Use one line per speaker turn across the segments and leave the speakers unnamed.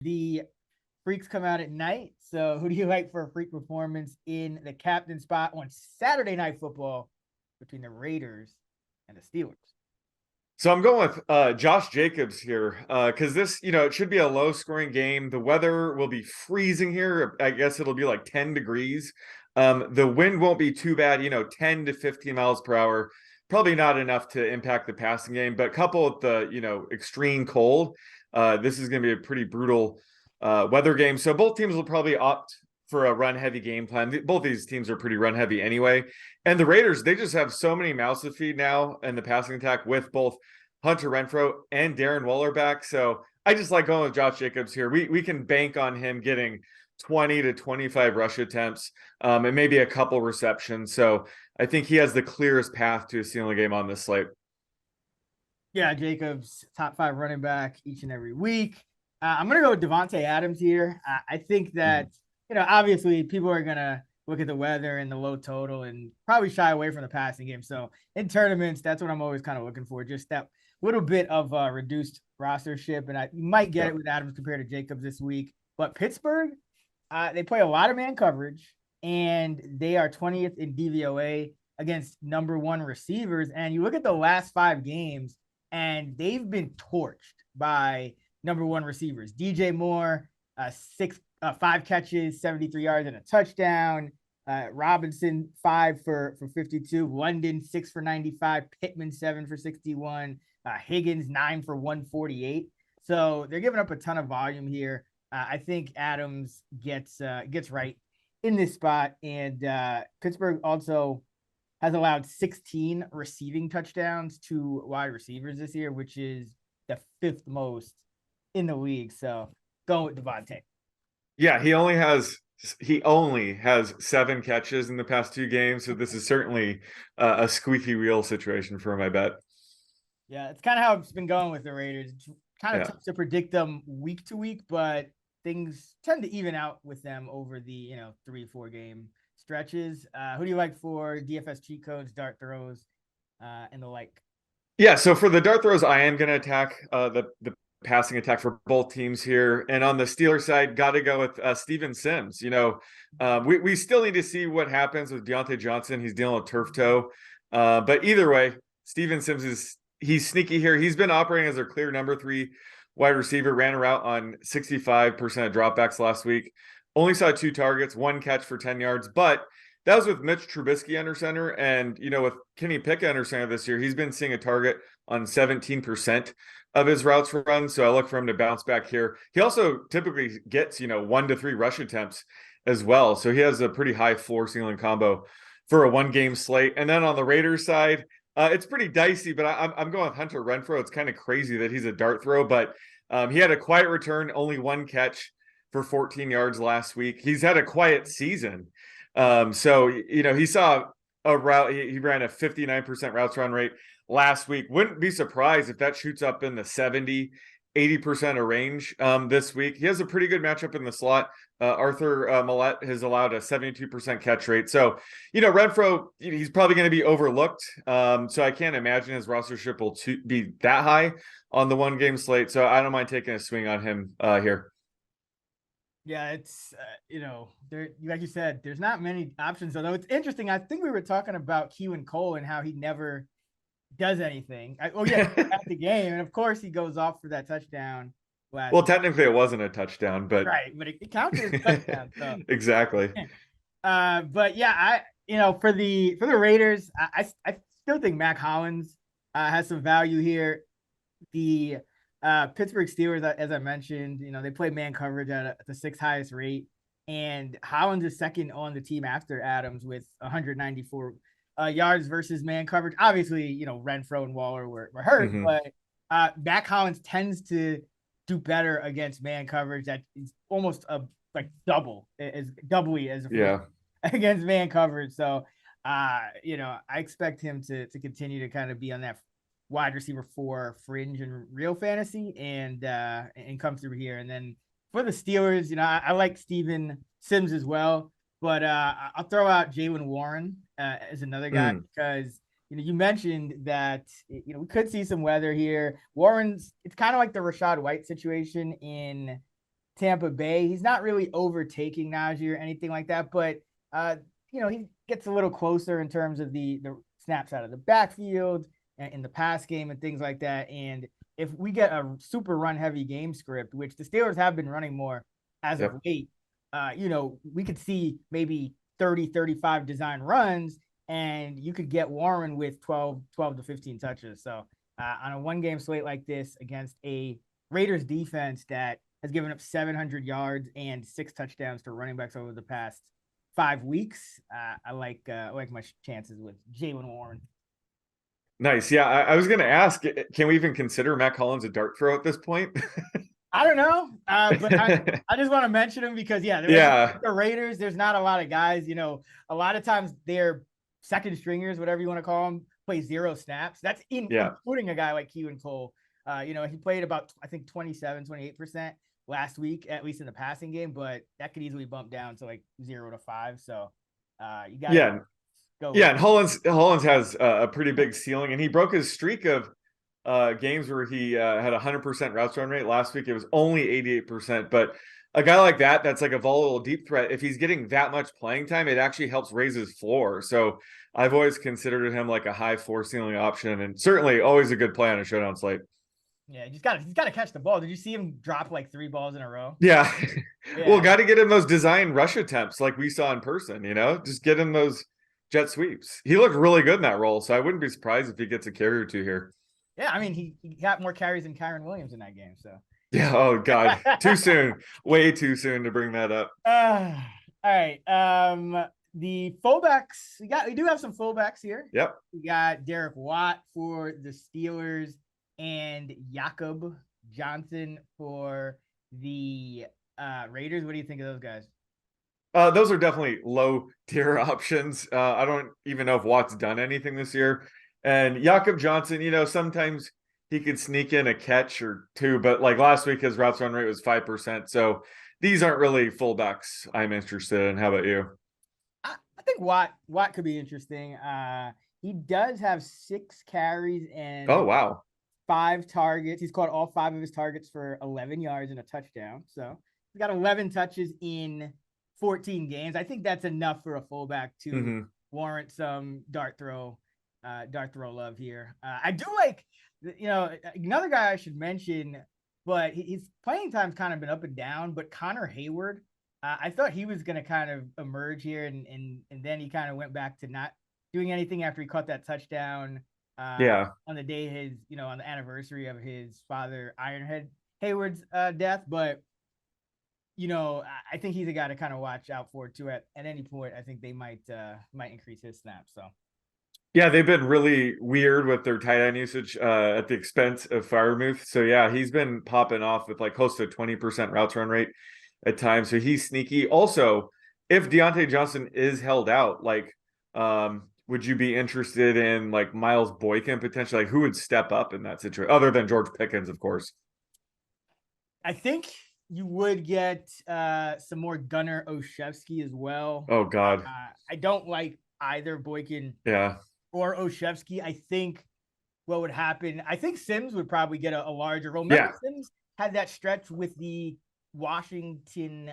The freaks come out at night. So who do you like for a freak performance in the captain spot on Saturday Night Football between the Raiders and the Steelers?
So I'm going with Josh Jacobs here because this, it should be a low scoring game. The weather will be freezing here. I guess it'll be like 10 degrees. The wind won't be too bad, 10 to 15 miles per hour. Probably not enough to impact the passing game, but coupled with the, extreme cold, this is going to be a pretty brutal weather game. So both teams will probably opt for a run heavy game plan. Both these teams are pretty run heavy anyway. And the Raiders, they just have so many mouths to feed now in the passing attack with both Hunter Renfrow and Darren Waller back. So I just like going with Josh Jacobs here. We can bank on him getting 20 to 25 rush attempts and maybe a couple receptions. So I think he has the clearest path to a ceiling game on this slate.
Yeah, Jacobs, top 5 running back each and every week. I'm going to go with Devontae Adams here. I think that, obviously people are going to look at the weather and the low total and probably shy away from the passing game. So in tournaments, that's what I'm always kind of looking for, just that little bit of reduced rostership. And I might get it with Adams compared to Jacobs this week. But Pittsburgh, they play a lot of man coverage, and they are 20th in DVOA against number 1 receivers. And you look at the last 5 games, and they've been torched by number 1 receivers. DJ Moore, 5 catches, 73 yards and a touchdown. Robinson, 5 for 52. London, 6 for 95. Pittman, 7 for 61. Higgins, 9 for 148. So they're giving up a ton of volume here. I think Adams gets right in this spot. And Pittsburgh also has allowed 16 receiving touchdowns to wide receivers this year, which is the 5th most in the league. So going with Devontae.
Yeah, he only has 7 catches in the past 2 games, so this is certainly a squeaky wheel situation for him, I bet.
Yeah, it's kind of how it's been going with the Raiders. It's kind of tough to predict them week to week, but things tend to even out with them over the 3-4 game stretches. Who do you like for DFS cheat codes, dart throws, and the like?
Yeah, so for the dart throws, I am going to attack the passing attack for both teams here. And on the Steelers side, got to go with Steven Sims. We still need to see what happens with Deontay Johnson. He's dealing with turf toe. But either way, Steven Sims he's sneaky here. He's been operating as their clear number 3 wide receiver, ran a route on 65% of dropbacks last week. Only saw 2 targets, 1 catch for 10 yards, but that was with Mitch Trubisky under center. And, with Kenny Pickett under center this year, he's been seeing a target on 17% of his routes run. So I look for him to bounce back here. He also typically gets, 1 to 3 rush attempts as well. So he has a pretty high floor ceiling combo for a 1-game slate. And then on the Raiders side, it's pretty dicey, but I'm going with Hunter Renfrow. It's kind of crazy that he's a dart throw, but he had a quiet return, only 1 catch for 14 yards last week. He's had a quiet season. So, he saw a route. He ran a 59% routes run rate last week. Wouldn't be surprised if that shoots up in the 70-80% of range this week. He has a pretty good matchup in the slot. Arthur Millette has allowed a 72% catch rate. So, Renfrow, he's probably going to be overlooked. So I can't imagine his rostership will be that high on the 1-game slate. So I don't mind taking a swing on him here.
Yeah, it's, there, like you said, there's not many options, although it's interesting. I think we were talking about Keelan Cole and how he never does anything. At the game. And of course he goes off for that touchdown.
Well, technically it wasn't a touchdown, but
right, but it counted as a touchdown. So.
Exactly.
But yeah, for the Raiders, I still think Mac Hollins has some value here. The Pittsburgh Steelers, as I mentioned, they play man coverage at the 6th highest rate, and Hollins is second on the team after Adams with 194 yards versus man coverage. Obviously, Renfrow and Waller were hurt, but Mac Hollins tends to do better against man coverage. That is almost doubly as against man coverage. So, I expect him to continue to kind of be on that wide receiver 4 fringe and real fantasy and come through here. And then for the Steelers, I like Steven Sims as well, but I'll throw out Jaylen Warren as another guy because you mentioned that we could see some weather here. Warren's, it's kind of like the Rachaad White situation in Tampa Bay. He's not really overtaking Najee or anything like that, but he gets a little closer in terms of the snaps out of the backfield and in the pass game and things like that. And if we get a super run heavy game script, which the Steelers have been running more as of late, we could see maybe 30, 35 design runs, and you could get Warren with 12 to 15 touches. So on a one game slate like this against a Raiders defense that has given up 700 yards and 6 touchdowns to running backs over the past 5 weeks, I like my chances with Jaylen Warren.
Nice. Yeah, I was going to ask, can we even consider Matt Collins a dart throw at this point?
I don't know, but I just want to mention him because, the Raiders, there's not a lot of guys, a lot of times they're second stringers, whatever you want to call them, play 0 snaps. That's including a guy like Keelan Cole. He played about, I think, 28% last week, at least in the passing game, but that could easily bump down to like 0 to 5. So you got to go.
Yeah, and Hollins has a pretty big ceiling, and he broke his streak of games where he had 100% routes run rate. Last week it was only 88%, but a guy like that's like a volatile deep threat. If he's getting that much playing time, it actually helps raise his floor. So I've always considered him like a high floor ceiling option, and certainly always a good play on a showdown slate.
Yeah, he's got to catch the ball. Did you see him drop like 3 balls in a row?
Yeah. Well, got to get him those design rush attempts like we saw in person, just get him those jet sweeps. He looked really good in that role, so I wouldn't be surprised if he gets a carry or 2 here.
Yeah, I mean, he got more carries than Kyron Williams in that game, so.
Yeah, oh God, too soon. Way too soon to bring that up.
All right. The fullbacks, we do have some fullbacks here.
Yep.
We got Derek Watt for the Steelers and Jakob Johnson for the Raiders. What do you think of those guys?
Those are definitely low tier options. I don't even know if Watt's done anything this year. And Jakob Johnson, sometimes he could sneak in a catch or 2, but like last week, his routes run rate was 5%. So these aren't really fullbacks I'm interested in. How about you?
I think Watt could be interesting. He does have 6 carries and
oh wow,
5 targets. He's caught all 5 of his targets for 11 yards and a touchdown. So he's got 11 touches in 14 games. I think that's enough for a fullback to warrant some dart throw love here. I do like, another guy I should mention, but his playing time's kind of been up and down, but Connor Hayward, I thought he was going to kind of emerge here, and then he kind of went back to not doing anything after he caught that touchdown on the day on the anniversary of his father Ironhead Hayward's death. But I think he's a guy to kind of watch out for too. At any point, I think they might increase his snaps. So
yeah, they've been really weird with their tight end usage at the expense of Freiermuth. So yeah, he's been popping off with like close to 20% routes run rate at times. So he's sneaky. Also, if Deontay Johnson is held out, like would you be interested in like Miles Boykin potentially? Like who would step up in that situation other than George Pickens, of course?
I think you would get some more Gunnar Olszewski as well.
Oh God.
I don't like either Boykin or Olszewski. I think what would happen, I think Sims would probably get a larger role. Remember Sims had that stretch with the Washington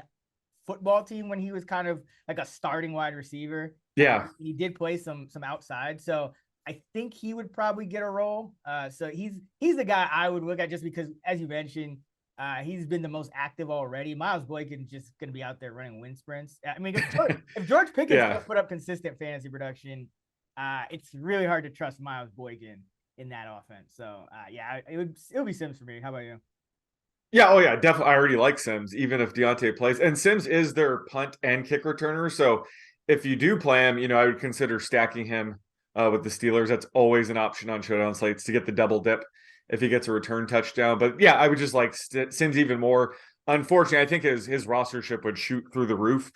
football team when he was kind of like a starting wide receiver.
Yeah.
He did play some outside. So I think he would probably get a role. So he's the guy I would look at just because, as you mentioned, he's been the most active already. Miles Boykin's just going to be out there running wind sprints. I mean, if George Pickens can put up consistent fantasy production, it's really hard to trust Miles Boykin in that offense. So, it would be Sims for me. How about you?
Yeah, oh yeah, definitely. I already like Sims, even if Deontay plays. And Sims is their punt and kick returner. So if you do play him, I would consider stacking him with the Steelers. That's always an option on showdown slates to get the double dip if he gets a return touchdown. But yeah, I would just like Sims even more. Unfortunately, I think his rostership would shoot through the roof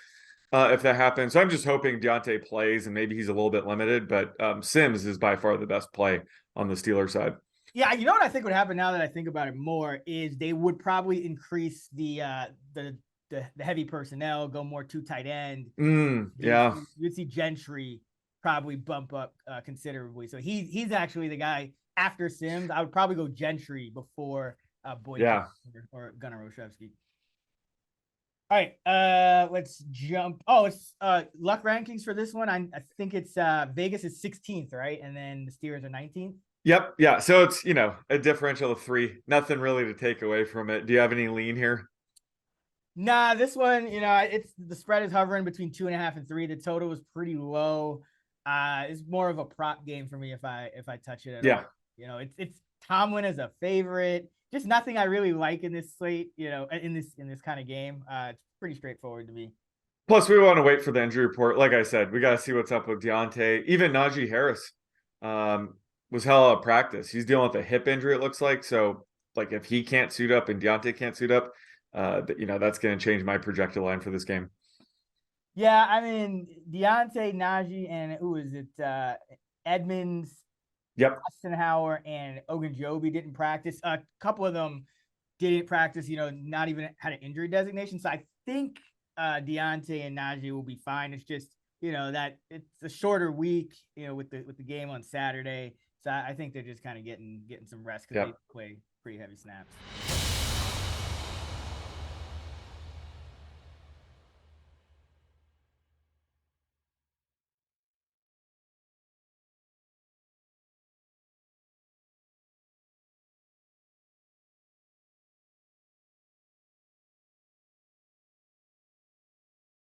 if that happens. So I'm just hoping Deontay plays and maybe he's a little bit limited. But Sims is by far the best play on the Steelers side.
Yeah, you know what I think would happen now that I think about it more is they would probably increase the heavy personnel, go more 2 tight end. You'd see Gentry probably bump up considerably. So he's actually the guy after Sims. I would probably go Gentry before Boyd or Gunnar Olszewski. All right, let's jump. Oh, it's luck rankings for this one. I think it's Vegas is 16th, right? And then the Steelers are 19th.
Yep. Yeah. So it's, a differential of 3. Nothing really to take away from it. Do you have any lean here?
Nah, this one, it's the spread is hovering between 2.5 and 3. The total was pretty low. It's more of a prop game for me if I touch it at
Yeah.
all. It's Tomlin as a favorite. Just nothing I really like in this slate, in this kind of game. It's pretty straightforward to me.
Plus, we want to wait for the injury report. Like I said, we got to see what's up with Deontay. Even Najee Harris was hell out of practice. He's dealing with a hip injury, it looks like. So, like, if he can't suit up and Deontay can't suit up, that's going to change my projected line for this game.
Yeah, I mean, Deontay, Najee, and who is it? Edmonds,
Yep.
Eisenhower, and Ogunjobi didn't practice. A couple of them didn't practice, not even had an injury designation. So I think Deontay and Najee will be fine. It's just, that it's a shorter week, with the game on Saturday. So I think they're just kind of getting some rest because they play pretty heavy snaps.